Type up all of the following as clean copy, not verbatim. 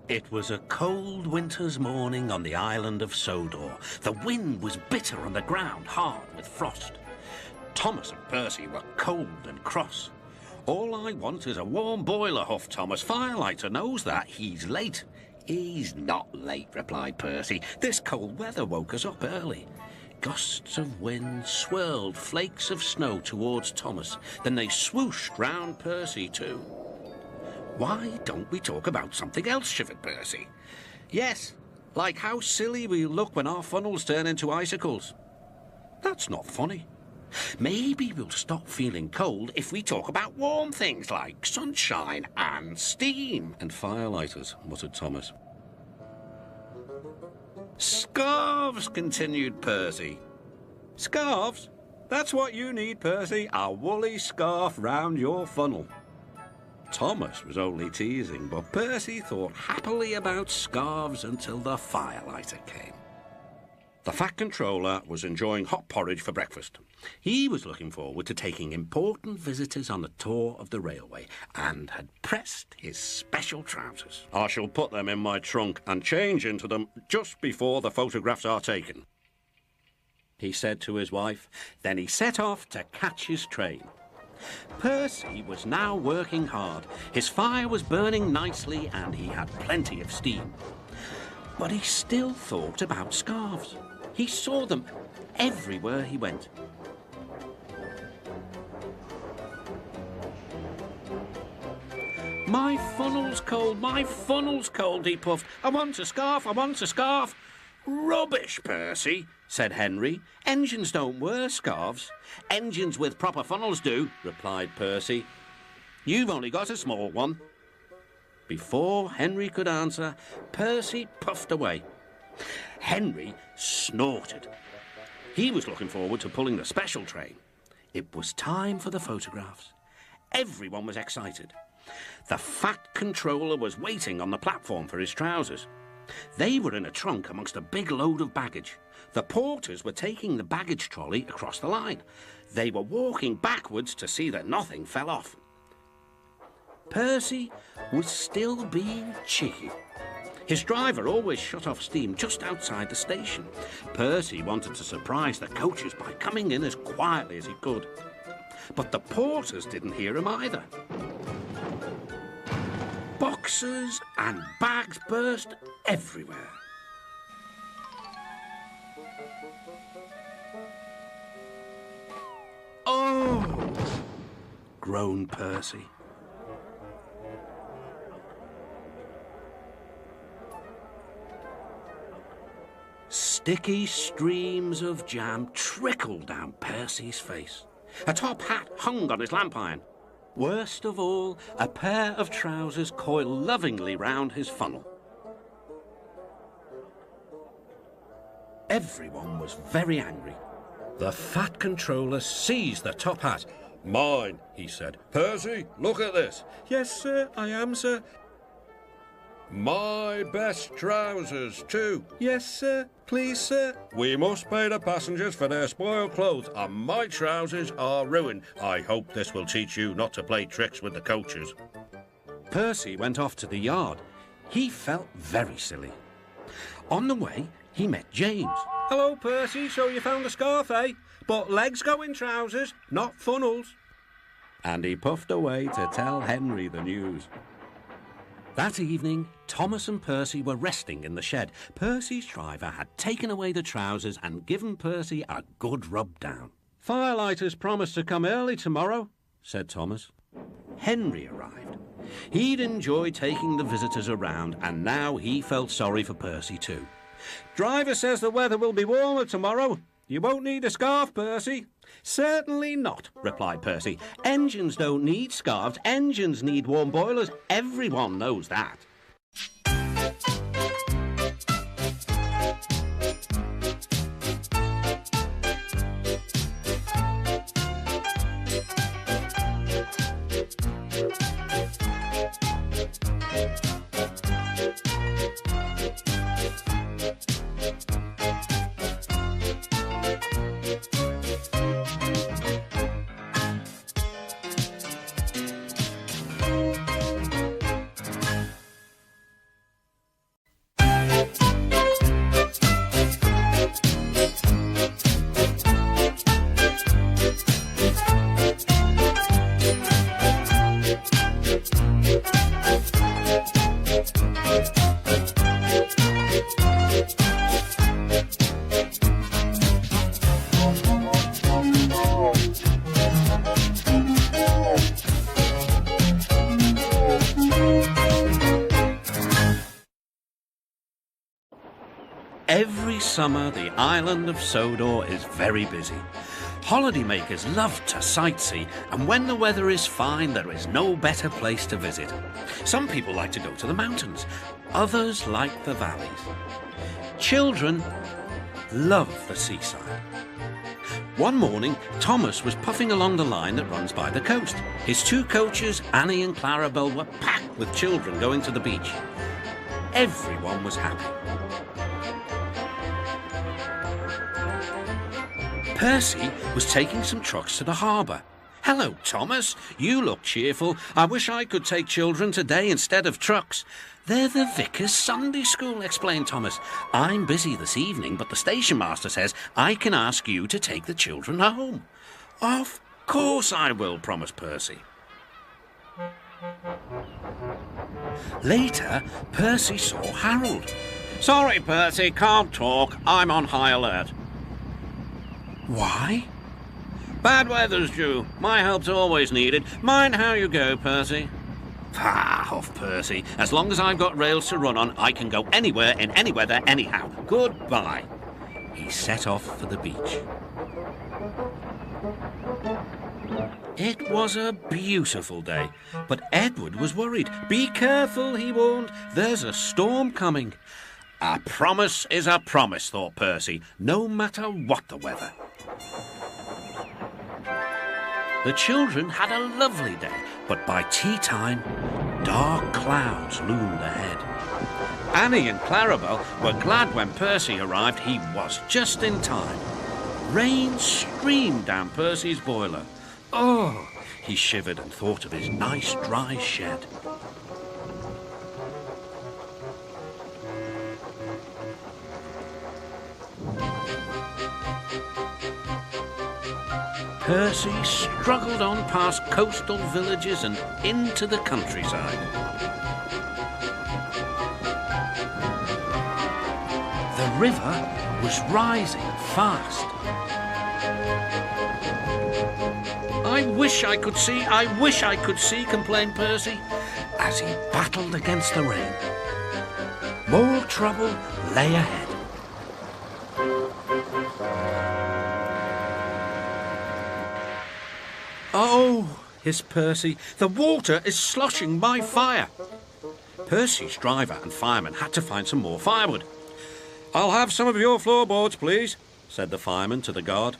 It was a cold winter's morning on the island of Sodor. The wind was bitter on the ground, hard with frost. Thomas and Percy were cold and cross. All I want is a warm boiler, huffed Thomas. Firelighter knows that. He's late. He's not late, replied Percy. This cold weather woke us up early. Gusts of wind swirled flakes of snow towards Thomas. Then they swooshed round Percy too. Why don't we talk about something else, shivered Percy. Yes, like how silly we look when our funnels turn into icicles. That's not funny. Maybe we'll stop feeling cold if we talk about warm things like sunshine and steam. And firelighters, muttered Thomas. Scarves, continued Percy. Scarves? That's what you need, Percy. A woolly scarf round your funnel. Thomas was only teasing, but Percy thought happily about scarves until the firelighter came. The Fat Controller was enjoying hot porridge for breakfast. He was looking forward to taking important visitors on a tour of the railway and had pressed his special trousers. I shall put them in my trunk and change into them just before the photographs are taken, he said to his wife. Then he set off to catch his train. Percy was now working hard. His fire was burning nicely and he had plenty of steam. But he still thought about scarves. He saw them everywhere he went. My funnel's cold, he puffed. I want a scarf, I want a scarf. Rubbish, Percy, said Henry. Engines don't wear scarves. Engines with proper funnels do, replied Percy. You've only got a small one. Before Henry could answer, Percy puffed away. Henry snorted. He was looking forward to pulling the special train. It was time for the photographs. Everyone was excited. The Fat Controller was waiting on the platform for his trousers. They were in a trunk amongst a big load of baggage. The porters were taking the baggage trolley across the line. They were walking backwards to see that nothing fell off. Percy was still being cheeky. His driver always shut off steam just outside the station. Percy wanted to surprise the coaches by coming in as quietly as he could. But the porters didn't hear him either. Boxes and bags burst everywhere. Oh! groaned Percy. Sticky streams of jam trickled down Percy's face. A top hat hung on his lamp iron. Worst of all, a pair of trousers coiled lovingly round his funnel. Everyone was very angry. The Fat Controller seized the top hat. "Mine," he said. "Percy, look at this." "Yes, sir, I am, sir." "My best trousers, too." "Yes, sir. Please, sir." "We must pay the passengers for their spoiled clothes, and my trousers are ruined. I hope this will teach you not to play tricks with the coaches." Percy went off to the yard. He felt very silly. On the way, he met James. "Hello, Percy. So you found a scarf, eh? But legs go in trousers, not funnels." And he puffed away to tell Henry the news. That evening, Thomas and Percy were resting in the shed. Percy's driver had taken away the trousers and given Percy a good rub down. "Firelighters promised to come early tomorrow," said Thomas. Henry arrived. He'd enjoyed taking the visitors around, and now he felt sorry for Percy too. "Driver says the weather will be warmer tomorrow. You won't need a scarf, Percy." "Certainly not," replied Percy. "Engines don't need scarves. Engines need warm boilers. Everyone knows that." summer, the island of Sodor is very busy. Holidaymakers love to sightsee, and when the weather is fine, there is no better place to visit. Some people like to go to the mountains, others like the valleys. Children love the seaside. One morning, Thomas was puffing along the line that runs by the coast. His two coaches, Annie and Clarabelle, were packed with children going to the beach. Everyone was happy. Percy was taking some trucks to the harbour. "Hello, Thomas. You look cheerful. I wish I could take children today instead of trucks." "They're the Vicar's Sunday School," explained Thomas. "I'm busy this evening, but the station master says I can ask you to take the children home." "Of course I will," promised Percy. Later, Percy saw Harold. "Sorry, Percy, can't talk. I'm on high alert." "Why?" "Bad weather's due. My help's always needed. Mind how you go, Percy." "Ah, off, Percy. As long as I've got rails to run on, I can go anywhere in any weather anyhow. Goodbye." He set off for the beach. It was a beautiful day, but Edward was worried. "Be careful," he warned. "There's a storm coming." "A promise is a promise," thought Percy, no matter what the weather. The children had a lovely day, but by tea time, dark clouds loomed ahead. Annie and Clarabelle were glad when Percy arrived. He was just in time. Rain streamed down Percy's boiler. Oh, he shivered and thought of his nice dry shed. Percy struggled on past coastal villages and into the countryside. The river was rising fast. I wish I could see, complained Percy, as he battled against the rain. More trouble lay ahead. "Oh," hissed Percy, "the water is sloshing my fire." Percy's driver and fireman had to find some more firewood. "I'll have some of your floorboards, please," said the fireman to the guard.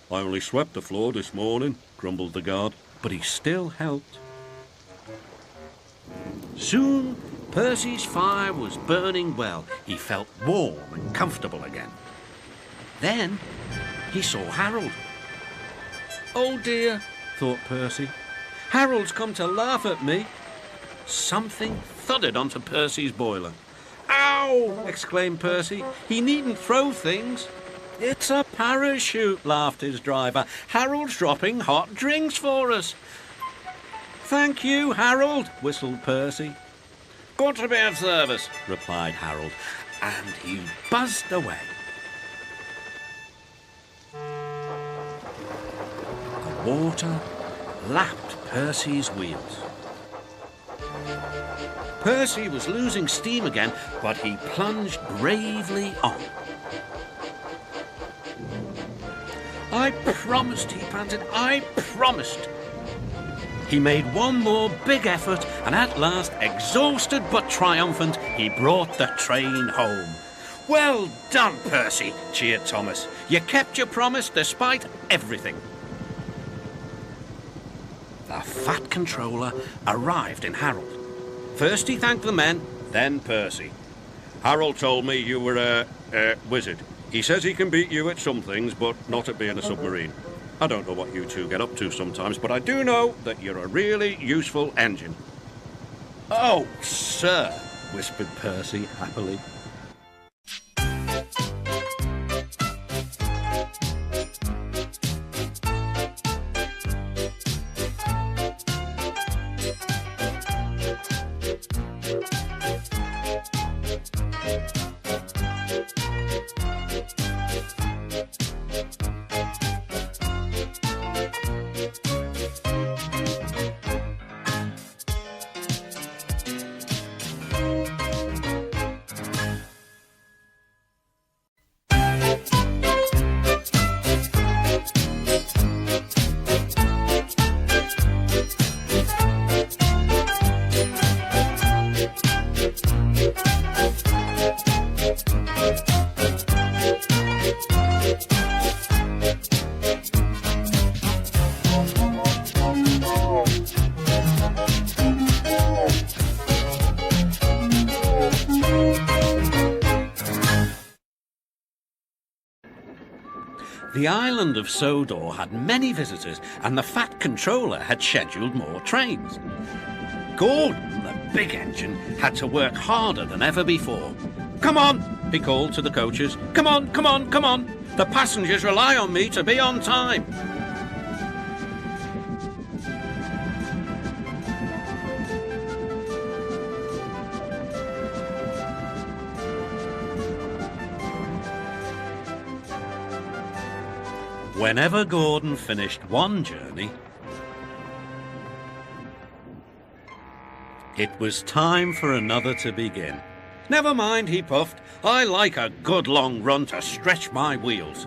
"I only swept the floor this morning," grumbled the guard, but he still helped. Soon, Percy's fire was burning well. He felt warm and comfortable again. Then he saw Harold. "Oh dear," thought Percy. "Harold's come to laugh at me." Something thudded onto Percy's boiler. "Ow!" exclaimed Percy. "He needn't throw things." "It's a parachute," laughed his driver. "Harold's dropping hot drinks for us." "Thank you, Harold," whistled Percy. "Good to be of service," replied Harold, and he buzzed away. The water lapped Percy's wheels. Percy was losing steam again, but he plunged bravely on. "I promised," he panted. "I promised." He made one more big effort, and at last, exhausted but triumphant, he brought the train home. "Well done, Percy," cheered Thomas. "You kept your promise despite everything." The fat controller arrived in Harold. First he thanked the men, then Percy. "Harold told me you were a wizard. He says he can beat you at some things, but not at being a submarine. I don't know what you two get up to sometimes, but I do know that you're a really useful engine." "Oh, sir," whispered Percy happily. The island of Sodor had many visitors, and the fat controller had scheduled more trains. Gordon, the big engine, had to work harder than ever before. "Come on," he called to the coaches. "Come on, come on, come on. The passengers rely on me to be on time." Whenever Gordon finished one journey, it was time for another to begin. "Never mind," he puffed. "I like a good long run to stretch my wheels."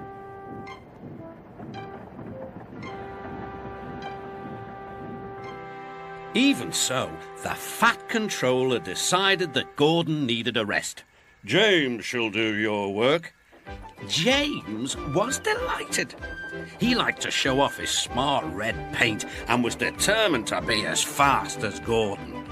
Even so, the fat controller decided that Gordon needed a rest. James shall do your work. James was delighted. He liked to show off his smart red paint and was determined to be as fast as Gordon.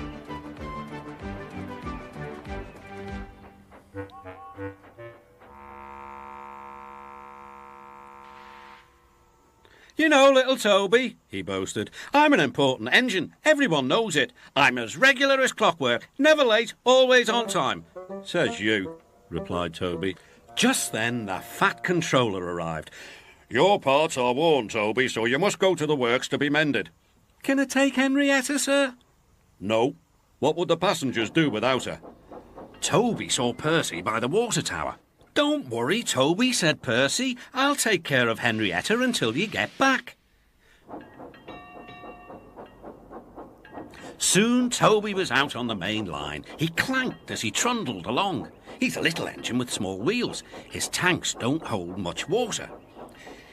"You know, little Toby," he boasted, "I'm an important engine. Everyone knows it. I'm as regular as clockwork, never late, always on time." "Says you," replied Toby. Just then the fat controller arrived. "Your parts are worn, Toby, so you must go to the works to be mended." "Can I take Henrietta, sir?" "No. What would the passengers do without her?" Toby saw Percy by the water tower. "Don't worry, Toby," said Percy. "I'll take care of Henrietta until you get back." Soon Toby was out on the main line. He clanked as he trundled along. He's a little engine with small wheels. His tanks don't hold much water.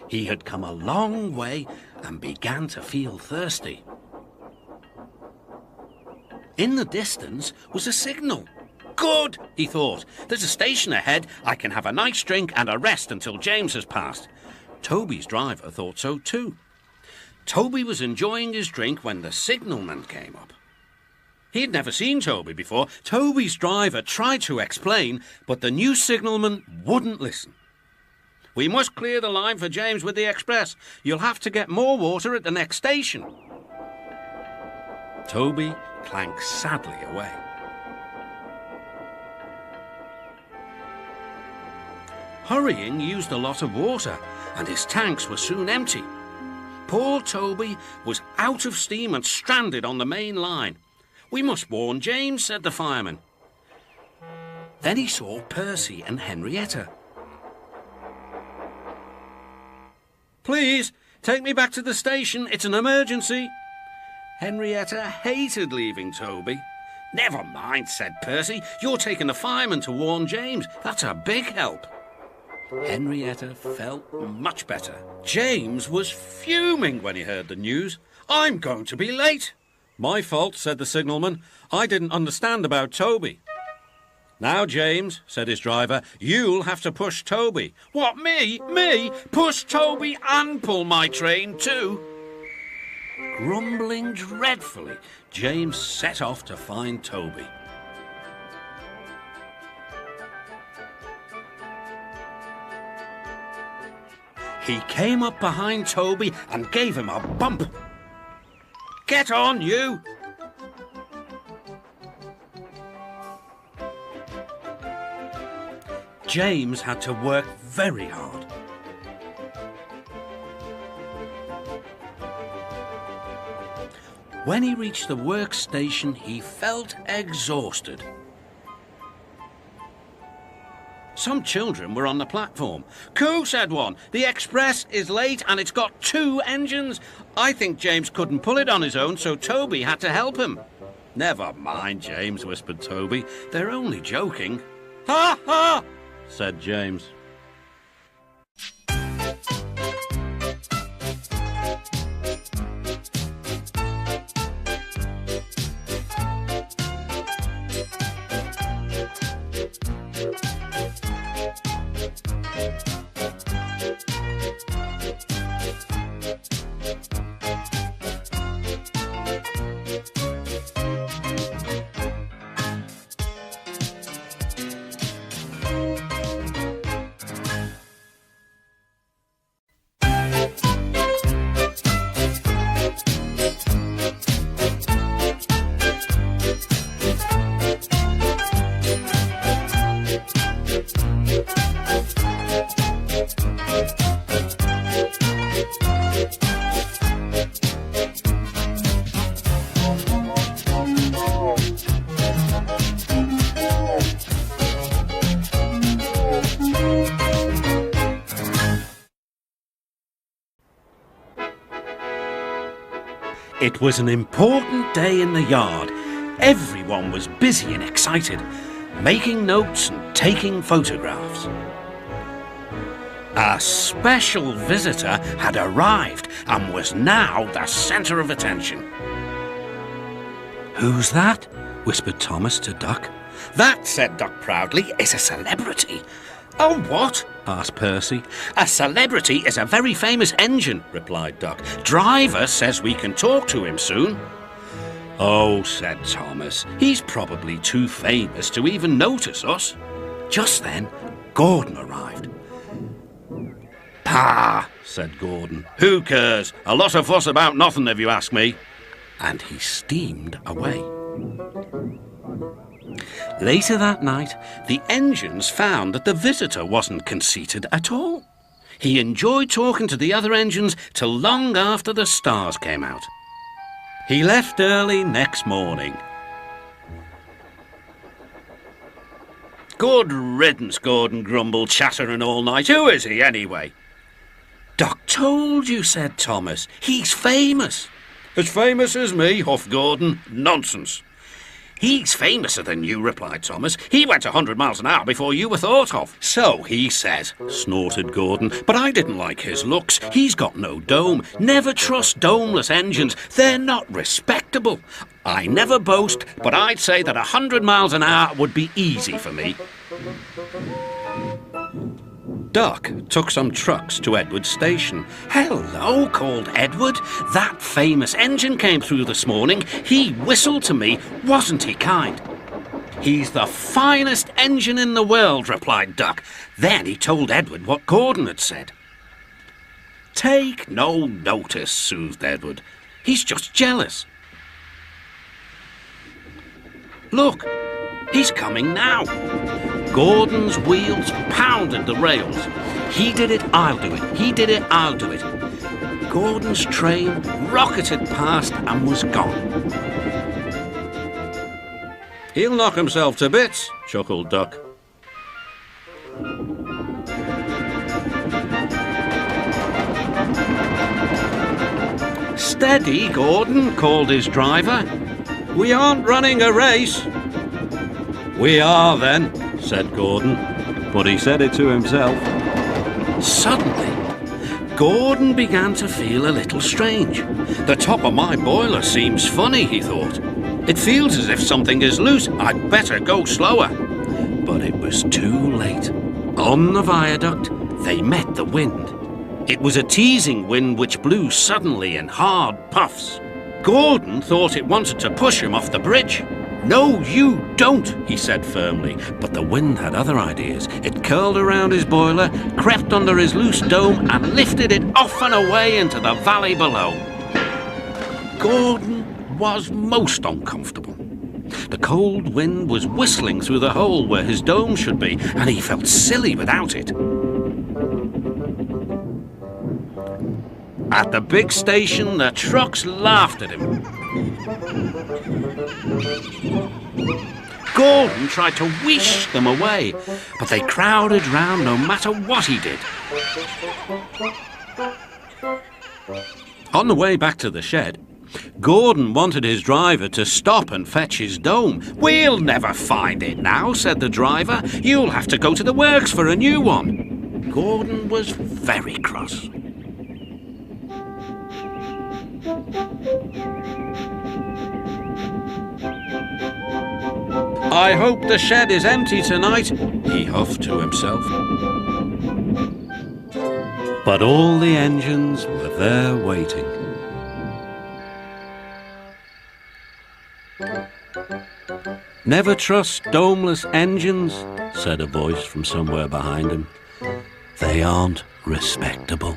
He had come a long way and began to feel thirsty. In the distance was a signal. "Good," he thought. "There's a station ahead. I can have a nice drink and a rest until James has passed." Toby's driver thought so too. Toby was enjoying his drink when the signalman came up. He had never seen Toby before. Toby's driver tried to explain, but the new signalman wouldn't listen. "We must clear the line for James with the express. You'll have to get more water at the next station." Toby clanked sadly away. Hurrying used a lot of water, and his tanks were soon empty. Poor Toby was out of steam and stranded on the main line. "We must warn James," said the fireman. Then he saw Percy and Henrietta. "Please, take me back to the station. It's an emergency." Henrietta hated leaving Toby. "Never mind," said Percy. "You're taking the fireman to warn James. That's a big help." Henrietta felt much better. James was fuming when he heard the news. "I'm going to be late." "My fault," said the signalman. "I didn't understand about Toby." "Now, James," said his driver, "you'll have to push Toby." "What, me? Me? Push Toby and pull my train too?" Grumbling dreadfully, James set off to find Toby. He came up behind Toby and gave him a bump. "Get on, you!" James had to work very hard. When he reached the workstation, he felt exhausted. Some children were on the platform. "Coo," said one. "The express is late and it's got 2 engines. I think James couldn't pull it on his own, so Toby had to help him." "Never mind, James," whispered Toby. "They're only joking." "Ha ha!" said James. It was an important day in the yard. Everyone was busy and excited, making notes and taking photographs. A special visitor had arrived and was now the centre of attention. "Who's that?" whispered Thomas to Duck. "That," said Duck proudly, "is a celebrity." "Oh, what?" asked Percy. "A celebrity is a very famous engine," replied Duck. "Driver says we can talk to him soon." "Oh," said Thomas, "he's probably too famous to even notice us." Just then, Gordon arrived. "Pah," said Gordon. "Who cares? A lot of fuss about nothing, if you ask me." And he steamed away. Later that night, the engines found that the visitor wasn't conceited at all. He enjoyed talking to the other engines till long after the stars came out. He left early next morning. "Good riddance," Gordon grumbled, chattering all night. "Who is he, anyway?" "Doc told you," said Thomas. "He's famous." "As famous as me," huffed Gordon. "Nonsense." "He's famouser than you," replied Thomas. "He went 100 miles an hour before you were thought of." "So he says," snorted Gordon. "But I didn't like his looks. He's got no dome. Never trust domeless engines. They're not respectable. I never boast, but I'd say that 100 miles an hour would be easy for me." Duck took some trucks to Edward's station. "Hello," called Edward. "That famous engine came through this morning. He whistled to me. Wasn't he kind?" "He's the finest engine in the world," replied Duck. Then he told Edward what Gordon had said. "Take no notice," soothed Edward. "He's just jealous. Look, he's coming now." Gordon's wheels pounded the rails. "He did it, I'll do it. He did it, I'll do it." Gordon's train rocketed past and was gone. "He'll knock himself to bits," chuckled Duck. "Steady, Gordon," called his driver. "We aren't running a race." "We are, then," said Gordon, but he said it to himself. Suddenly, Gordon began to feel a little strange. "The top of my boiler seems funny," he thought. "It feels as if something is loose. I'd better go slower." But it was too late. On the viaduct, they met the wind. It was a teasing wind which blew suddenly in hard puffs. Gordon thought it wanted to push him off the bridge. "No, you don't," he said firmly. But the wind had other ideas. It curled around his boiler, crept under his loose dome, and lifted it off and away into the valley below. Gordon was most uncomfortable. The cold wind was whistling through the hole where his dome should be, and he felt silly without it. At the big station, the trucks laughed at him. Gordon tried to whoosh them away, but they crowded round no matter what he did. On the way back to the shed, Gordon wanted his driver to stop and fetch his dome. "We'll never find it now," said the driver. "You'll have to go to the works for a new one." Gordon was very cross. "I hope the shed is empty tonight," he huffed to himself. But all the engines were there waiting. "Never trust domeless engines," said a voice from somewhere behind him. "They aren't respectable."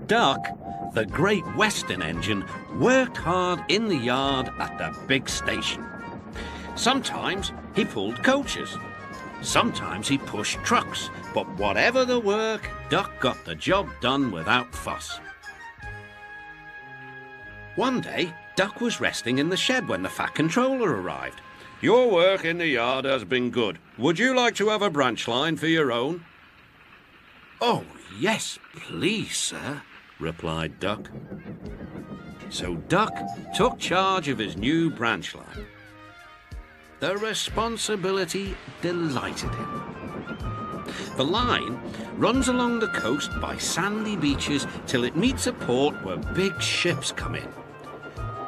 Duck, the Great Western engine, worked hard in the yard at the big station. Sometimes he pulled coaches. Sometimes he pushed trucks. But whatever the work, Duck got the job done without fuss. One day, Duck was resting in the shed when the Fat Controller arrived. Your work in the yard has been good. Would you like to have a branch line for your own? "Oh, yes, please, sir," replied Duck. So Duck took charge of his new branch line. The responsibility delighted him. The line runs along the coast by sandy beaches till it meets a port where big ships come in.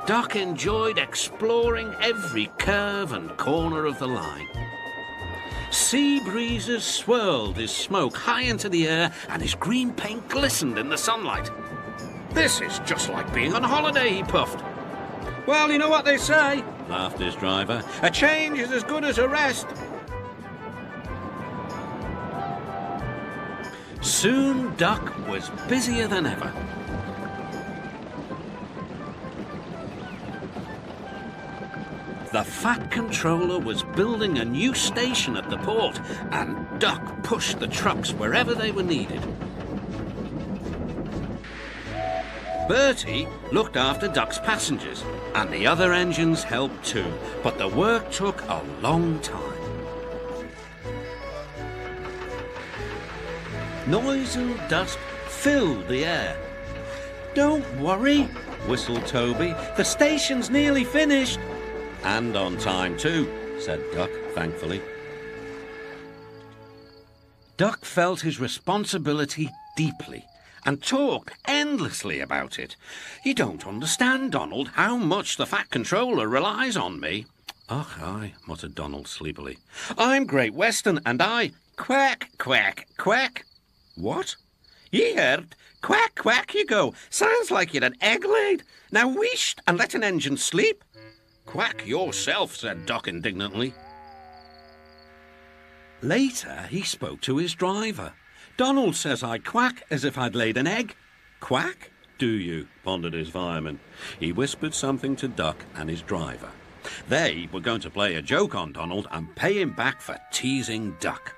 Duck enjoyed exploring every curve and corner of the line. Sea breezes swirled his smoke high into the air, and his green paint glistened in the sunlight. "This is just like being on holiday," he puffed. "Well, you know what they say," laughed his driver. "A change is as good as a rest." Soon Duck was busier than ever. The Fat Controller was building a new station at the port, and Duck pushed the trucks wherever they were needed. Bertie looked after Duck's passengers, and the other engines helped too, but the work took a long time. Noise and dust filled the air. "Don't worry," whistled Toby. "The station's nearly finished." "And on time too," said Duck, thankfully. Duck felt his responsibility deeply and talked endlessly about it. "You don't understand, Donald, how much the Fat Controller relies on me." "Och, aye," muttered Donald sleepily. "I'm Great Western, and I—" "Quack, quack, quack." "What?" "Ye heard? Quack, quack you go. Sounds like you'd an egg laid. Now wheesht and let an engine sleep." "Quack yourself," said Duck indignantly. Later, he spoke to his driver. "Donald says I quack as if I'd laid an egg." "Quack, do you?" pondered his fireman. He whispered something to Duck and his driver. They were going to play a joke on Donald and pay him back for teasing Duck.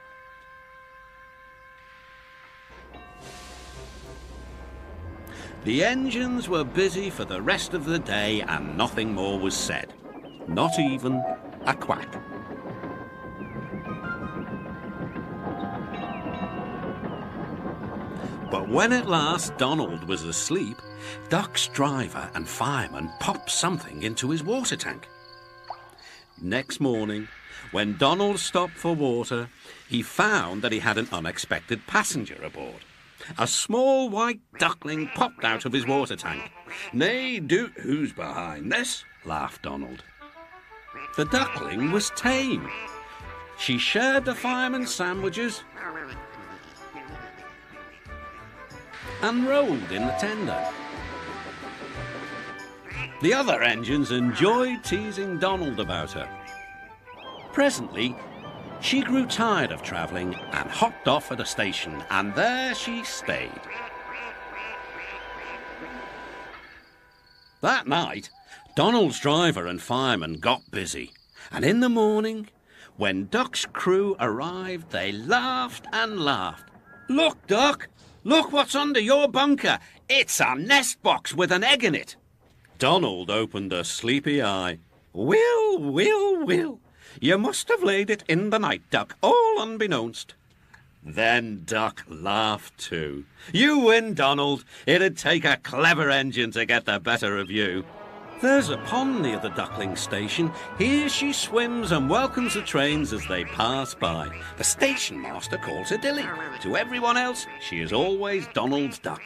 The engines were busy for the rest of the day, and nothing more was said. Not even a quack. But when at last Donald was asleep, Duck's driver and fireman popped something into his water tank. Next morning, when Donald stopped for water, he found that he had an unexpected passenger aboard. A small white duckling popped out of his water tank. "Nay, who's behind this?" laughed Donald. The duckling was tame. She shared the fireman's sandwiches and rode in the tender. The other engines enjoyed teasing Donald about her. Presently, she grew tired of travelling and hopped off at a station, and there she stayed. That night, Donald's driver and fireman got busy, and in the morning, when Duck's crew arrived, they laughed and laughed. "Look, Duck! Look what's under your bunker! It's a nest box with an egg in it!" Donald opened a sleepy eye. Will. You must have laid it in the night, Duck, all unbeknownst." Then Duck laughed too. "You win, Donald. It'd take a clever engine to get the better of you." There's a pond near the duckling station. Here she swims and welcomes the trains as they pass by. The station master calls her Dilly. To everyone else, she is always Donald's duck.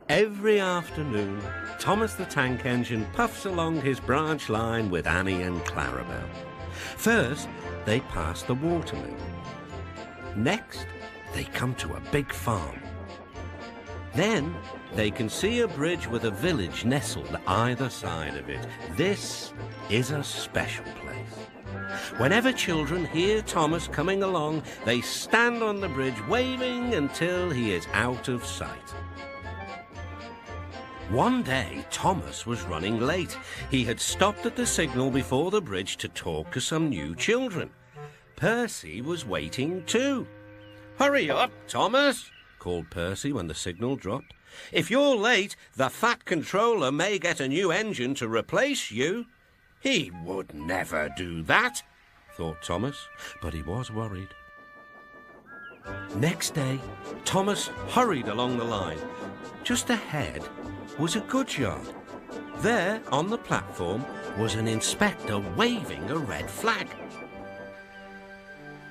Every afternoon, Thomas the Tank Engine puffs along his branch line with Annie and Clarabelle. First, they pass the watermill. Next, they come to a big farm. Then, they can see a bridge with a village nestled either side of it. This is a special place. Whenever children hear Thomas coming along, they stand on the bridge waving until he is out of sight. One day, Thomas was running late. He had stopped at the signal before the bridge to talk to some new children. Percy was waiting too. "Hurry up, Thomas," called Percy when the signal dropped. "If you're late, the Fat Controller may get a new engine to replace you." He would never do that, thought Thomas, but he was worried. Next day, Thomas hurried along the line. Just ahead was a goods yard. There, on the platform, was an inspector waving a red flag.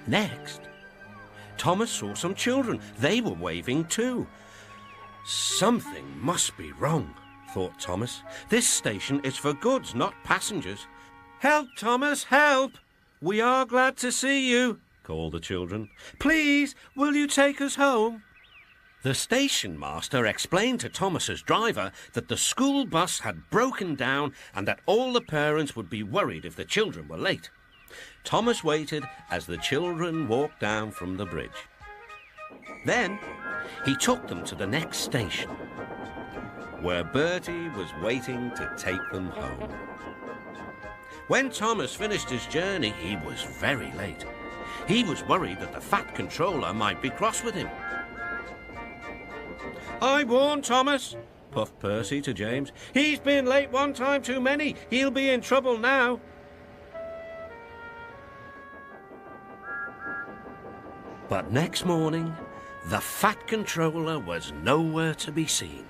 Next, Thomas saw some children. They were waving too. Something must be wrong, thought Thomas. This station is for goods, not passengers. "Help, Thomas, help! We are glad to see you," called the children. "Please, will you take us home?" The station master explained to Thomas's driver that the school bus had broken down and that all the parents would be worried if the children were late. Thomas waited as the children walked down from the bridge. Then he took them to the next station, where Bertie was waiting to take them home. When Thomas finished his journey, he was very late. He was worried that the Fat Controller might be cross with him. "I warned Thomas," puffed Percy to James. "He's been late one time too many. He'll be in trouble now." But next morning, the Fat Controller was nowhere to be seen.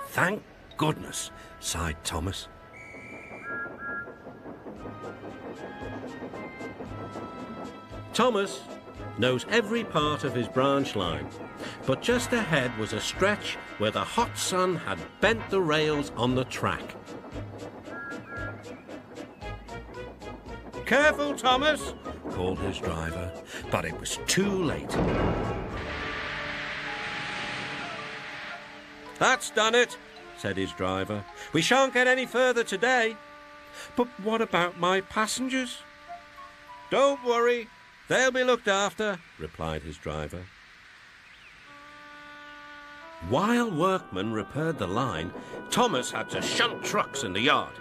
"Thank goodness," sighed Thomas. Thomas knows every part of his branch line, but just ahead was a stretch where the hot sun had bent the rails on the track. "Careful, Thomas," called his driver, but it was too late. "That's done it," said his driver. "We shan't get any further today." "But what about my passengers?" "Don't worry. They'll be looked after," replied his driver. While workmen repaired the line, Thomas had to shunt trucks in the yard.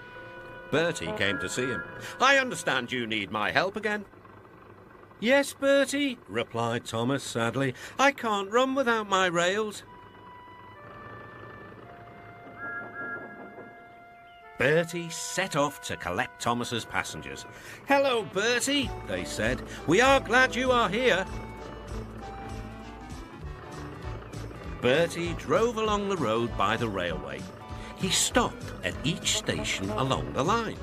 Bertie came to see him. "I understand you need my help again." "Yes, Bertie," replied Thomas sadly. "I can't run without my rails." Bertie set off to collect Thomas's passengers. "Hello, Bertie," they said. "We are glad you are here." Bertie drove along the road by the railway. He stopped at each station along the line.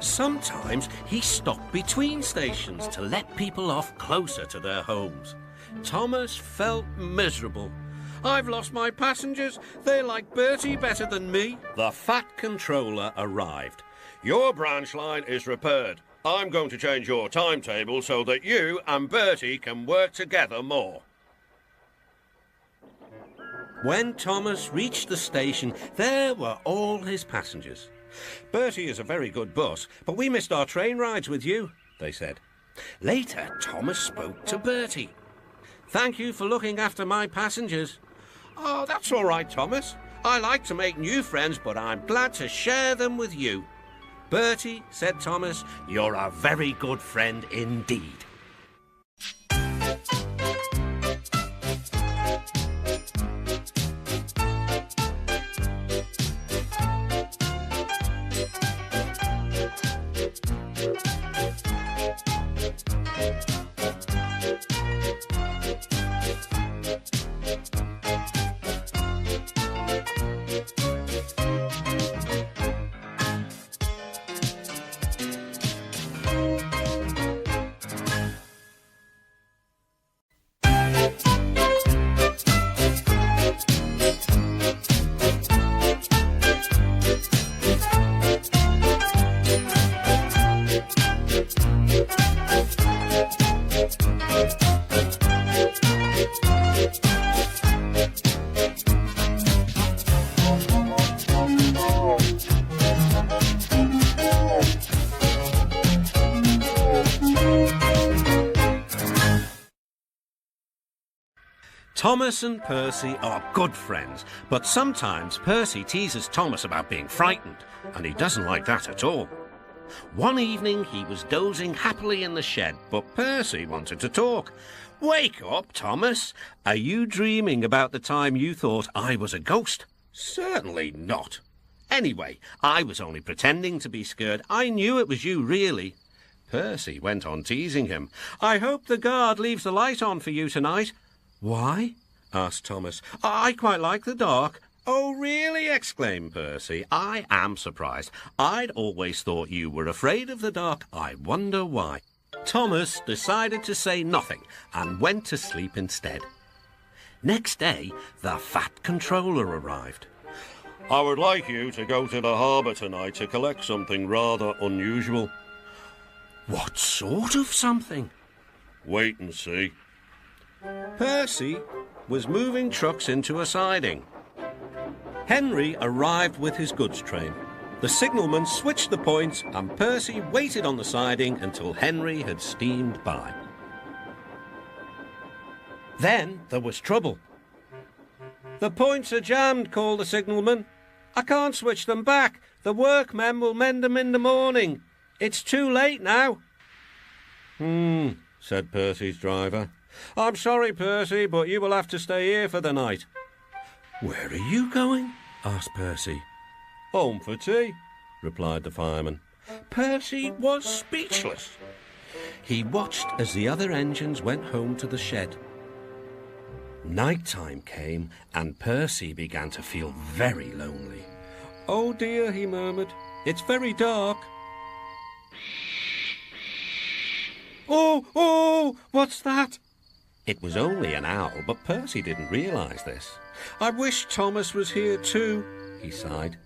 Sometimes he stopped between stations to let people off closer to their homes. Thomas felt miserable. "I've lost my passengers. They like Bertie better than me." The Fat Controller arrived. "Your branch line is repaired. I'm going to change your timetable so that you and Bertie can work together more." When Thomas reached the station, there were all his passengers. "Bertie is a very good bus, but we missed our train rides with you," they said. Later, Thomas spoke to Bertie. "Thank you for looking after my passengers." "Oh, that's all right, Thomas. I like to make new friends, but I'm glad to share them with you." "Bertie," said Thomas, "you're a very good friend indeed." Thomas and Percy are good friends, but sometimes Percy teases Thomas about being frightened, and he doesn't like that at all. One evening he was dozing happily in the shed, but Percy wanted to talk. "Wake up, Thomas. Are you dreaming about the time you thought I was a ghost?" "Certainly not. Anyway, I was only pretending to be scared. I knew it was you, really." Percy went on teasing him. "I hope the guard leaves the light on for you tonight." "Why?" asked Thomas. "I quite like the dark." "Oh, really?" exclaimed Percy. "I am surprised. I'd always thought you were afraid of the dark. I wonder why." Thomas decided to say nothing and went to sleep instead. Next day, the Fat Controller arrived. "I would like you to go to the harbour tonight to collect something rather unusual." "What sort of something?" "Wait and see." Percy was moving trucks into a siding. Henry arrived with his goods train. The signalman switched the points and Percy waited on the siding until Henry had steamed by. Then there was trouble. "The points are jammed," called the signalman. "I can't switch them back. The workmen will mend them in the morning. It's too late now." Said Percy's driver. "I'm sorry, Percy, but you will have to stay here for the night." "Where are you going?" asked Percy. "Home for tea," replied the fireman. Percy was speechless. He watched as the other engines went home to the shed. Night time came and Percy began to feel very lonely. "Oh dear," he murmured, "it's very dark." Oh, what's that?" It was only an owl, but Percy didn't realise this. "I wish Thomas was here too," he sighed.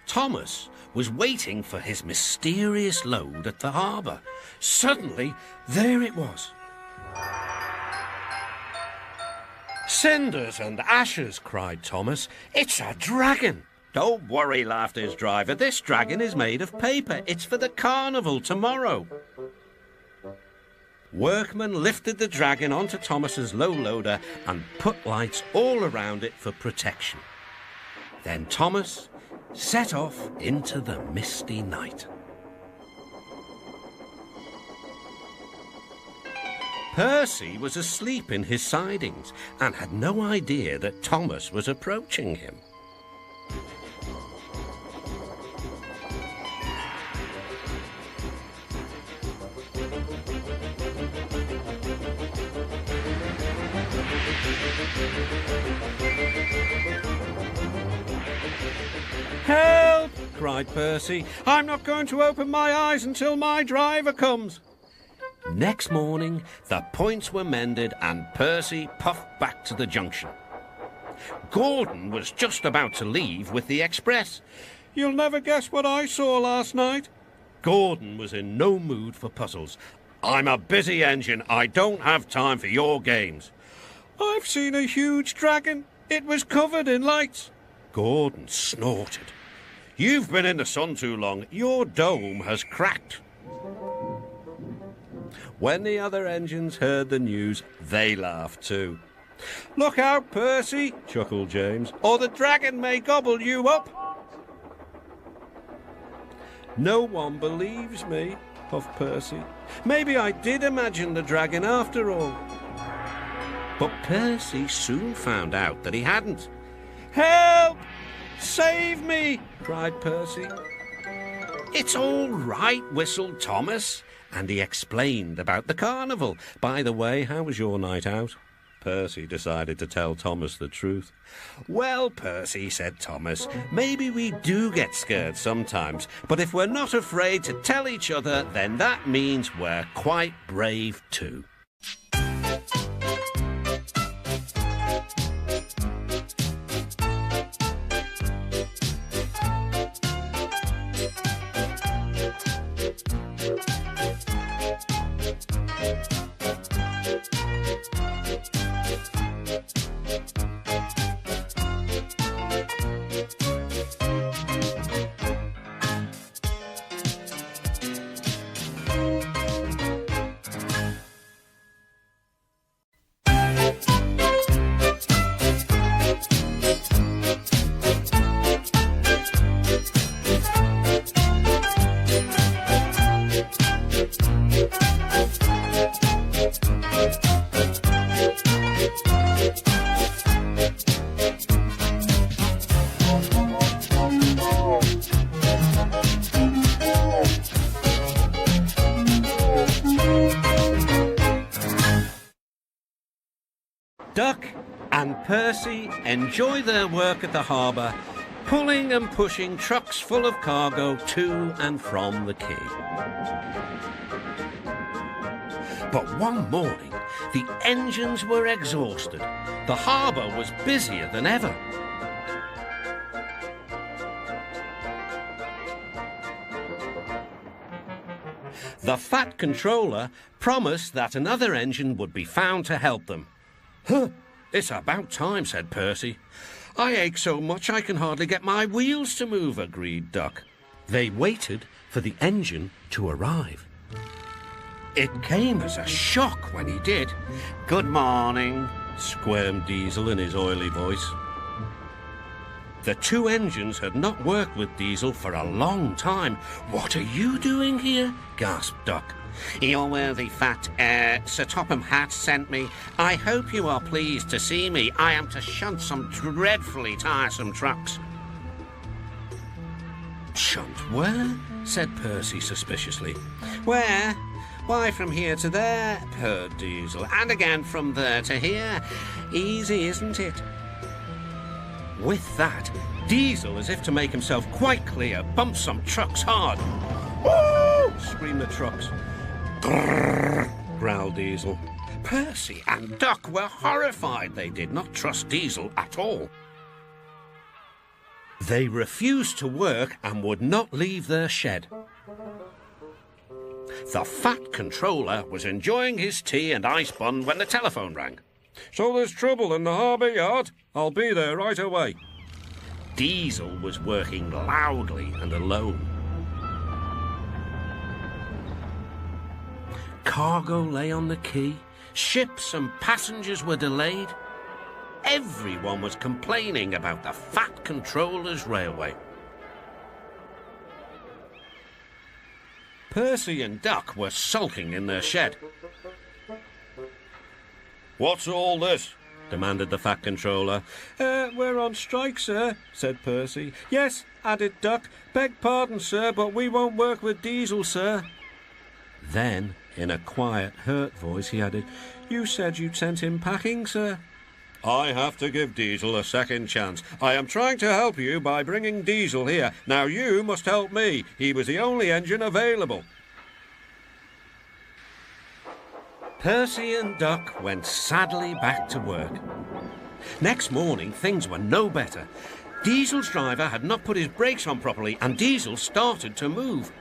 Thomas was waiting for his mysterious load at the harbour. Suddenly, there it was. "Cinders and ashes," cried Thomas. "It's a dragon." "Don't worry," laughed his driver. "This dragon is made of paper. It's for the carnival tomorrow." Workmen lifted the dragon onto Thomas's low loader and put lights all around it for protection. Then Thomas set off into the misty night. Percy was asleep in his sidings and had no idea that Thomas was approaching him. "Help!" cried Percy. "I'm not going to open my eyes until my driver comes." Next morning, the points were mended and Percy puffed back to the junction. Gordon was just about to leave with the express. "You'll never guess what I saw last night." Gordon was in no mood for puzzles. "I'm a busy engine. I don't have time for your games." "I've seen a huge dragon. It was covered in lights." Gordon snorted. You've been in the sun too long. Your dome has cracked. When the other engines heard the news, they laughed too. "Look out, Percy," chuckled James, "or the dragon may gobble you up." "No one believes me," puffed Percy. "Maybe I did imagine the dragon after all." But Percy soon found out that he hadn't. "Help! Save me!" cried Percy. "It's all right," whistled Thomas, and he explained about the carnival. "By the way, how was your night out?" Percy decided to tell Thomas the truth. "Well, Percy," said Thomas, "maybe we do get scared sometimes, but if we're not afraid to tell each other, then that means we're quite brave too." Duck and Percy enjoy their work at the harbour, pulling and pushing trucks full of cargo to and from the quay. But one morning, the engines were exhausted. The harbour was busier than ever. The Fat Controller promised that another engine would be found to help them. "Huh, it's about time," said Percy. "I ache so much I can hardly get my wheels to move," agreed Duck. They waited for the engine to arrive. It came as a shock when he did. "Good morning," squirmed Diesel in his oily voice. The two engines had not worked with Diesel for a long time. "What are you doing here?" gasped Duck. "Your worthy fat, Sir Topham Hatt sent me. I hope you are pleased to see me. I am to shunt some dreadfully tiresome trucks." "Shunt where?" said Percy suspiciously. "Where? Why, from here to there," purred Diesel, "and again from there to here. Easy, isn't it?" With that, Diesel, as if to make himself quite clear, bumped some trucks hard. "Woo!" screamed the trucks. "Grrr!" growled Diesel. Percy and Duck were horrified. They did not trust Diesel at all. They refused to work and would not leave their shed. The Fat Controller was enjoying his tea and ice bun when the telephone rang. "So there's trouble in the harbour yard? I'll be there right away." Diesel was working loudly and alone. Cargo lay on the quay. Ships and passengers were delayed. Everyone was complaining about the Fat Controller's railway. Percy and Duck were sulking in their shed. "What's all this?" demanded the Fat Controller. We're on strike, sir," said Percy. "Yes," added Duck. "Beg pardon, sir, but we won't work with Diesel, sir." Then, in a quiet, hurt voice, he added, "You said you'd sent him packing, sir." "I have to give Diesel a second chance. I am trying to help you by bringing Diesel here. Now you must help me. He was the only engine available." Percy and Duck went sadly back to work. Next morning, things were no better. Diesel's driver had not put his brakes on properly, and Diesel started to move.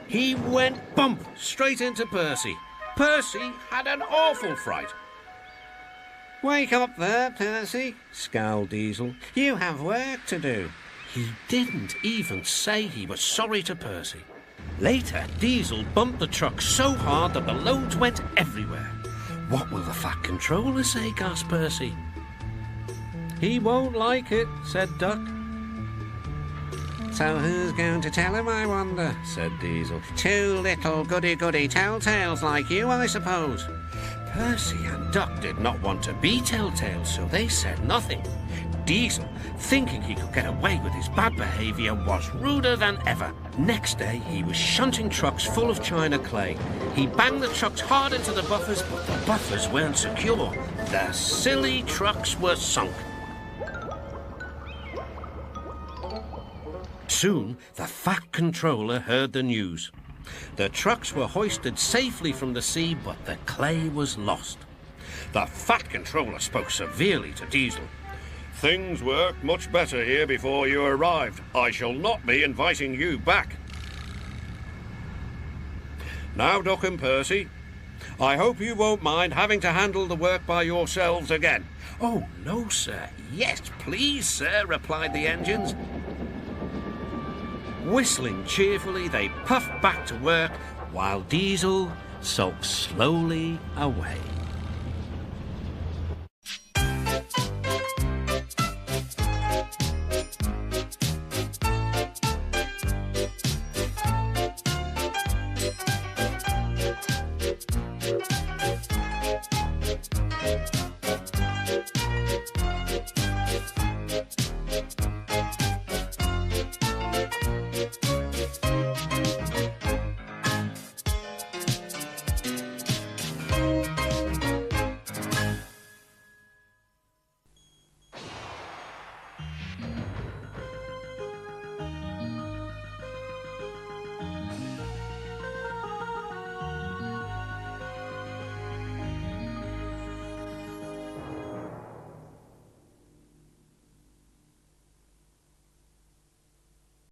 He went bump straight into Percy. Percy had an awful fright. "Wake up there, Percy," scowled Diesel. "You have work to do." He didn't even say he was sorry to Percy. Later, Diesel bumped the truck so hard that the loads went everywhere. What will the Fat Controller say, gasped Percy. He won't like it, said Duck. So who's going to tell him, I wonder, said Diesel. Two little goody-goody telltales like you, I suppose. Percy and Duck did not want to be telltales, so they said nothing. Diesel, thinking he could get away with his bad behaviour, was ruder than ever. Next day, he was shunting trucks full of china clay. He banged the trucks hard into the buffers, but the buffers weren't secure. The silly trucks were sunk. Soon, the Fat Controller heard the news. The trucks were hoisted safely from the sea, but the clay was lost. The Fat Controller spoke severely to Diesel. Things worked much better here before you arrived. I shall not be inviting you back. Now, Duck and Percy, I hope you won't mind having to handle the work by yourselves again. Oh, no, sir. Yes, please, sir, replied the engines. Whistling cheerfully, they puffed back to work, while Diesel sulked slowly away.